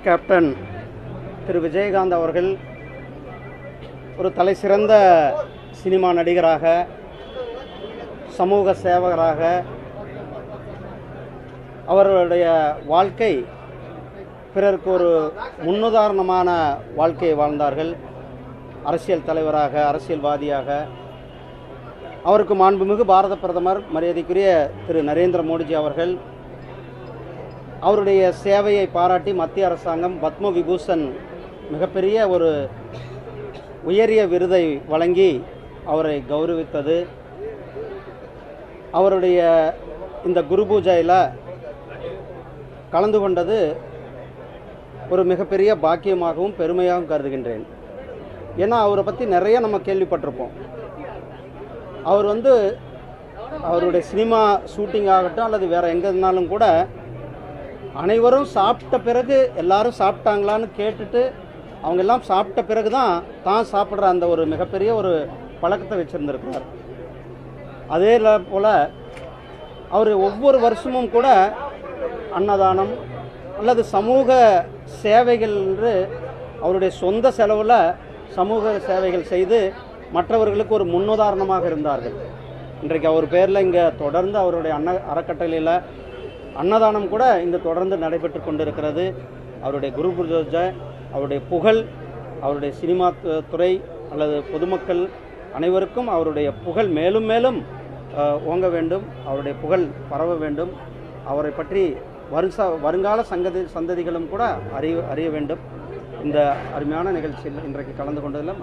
Captain திரு விஜயகாந்த் அவர்கள் ஒரு தலைசிறந்த சினிமா நடிகராக, சமூக சேவகராக, அவர்களுடைய வாழ்க்கை பிறருக்கு ஒரு முன்னுதாரணமான வாழ்க்கையை வாழ்ந்தார்கள். அரசியல் தலைவராக, அரசியல்வாதியாக. அவருக்கு மாண்புமிகு பாரத பிரதமர் மரியாதைக்குரிய திரு நரேந்திர மோடிஜி அவர்கள் அவருடைய சேவையை பாராட்டி மத்திய அரசாங்கம் பத்ம விபூஷன் மிகப்பெரிய ஒரு உயரிய விருதை வழங்கி அவரை கௌரவித்தது. அவருடைய இந்த குரு பூஜையில் கலந்து கொண்டது ஒரு மிகப்பெரிய பாக்கியமாகவும் பெருமையாகவும் கருதுகின்றேன். ஏன்னா அவரை பற்றி நிறைய நம்ம கேள்விப்பட்டிருப்போம். அவர் அவருடைய சினிமா ஷூட்டிங் ஆகட்டும் அல்லது வேறு எங்கே இருந்தாலும் கூட அனைவரும் சாப்பிட்ட பிறகு எல்லாரும் சாப்பிட்டாங்களான்னு கேட்டுட்டு அவங்க எல்லாம் சாப்பிட்ட பிறகு தான் சாப்பிட்ற அந்த ஒரு மிகப்பெரிய ஒரு பழக்கத்தை வச்சுருந்துருக்கிறார். அதே போல் அவர் ஒவ்வொரு வருஷமும் கூட அன்னதானம் அல்லது சமூக சேவைகள் என்று அவருடைய சொந்த செலவில் சமூக சேவைகள் செய்து மற்றவர்களுக்கு ஒரு முன்னுதாரணமாக இருந்தார்கள். இன்றைக்கு அவர் பேரில் இங்கே தொடர்ந்து அவருடைய அறக்கட்டளையில் அன்னதானம் கூட இங்கே தொடர்ந்து நடைபெற்று கொண்டிருக்கிறது. அவருடைய குரு பூஜை, அவருடைய புகழ், அவருடைய சினிமா துறை அல்லது பொதுமக்கள் அனைவருக்கும் அவருடைய புகழ் மேலும் மேலும் ஓங்க வேண்டும், அவருடைய புகழ் பரவ வேண்டும். அவரை பற்றி வருங்கால சந்ததிகளும் கூட அறிய வேண்டும். இந்த அருமையான நிகழ்ச்சியில் இன்றைக்கு கலந்து கொண்டதில்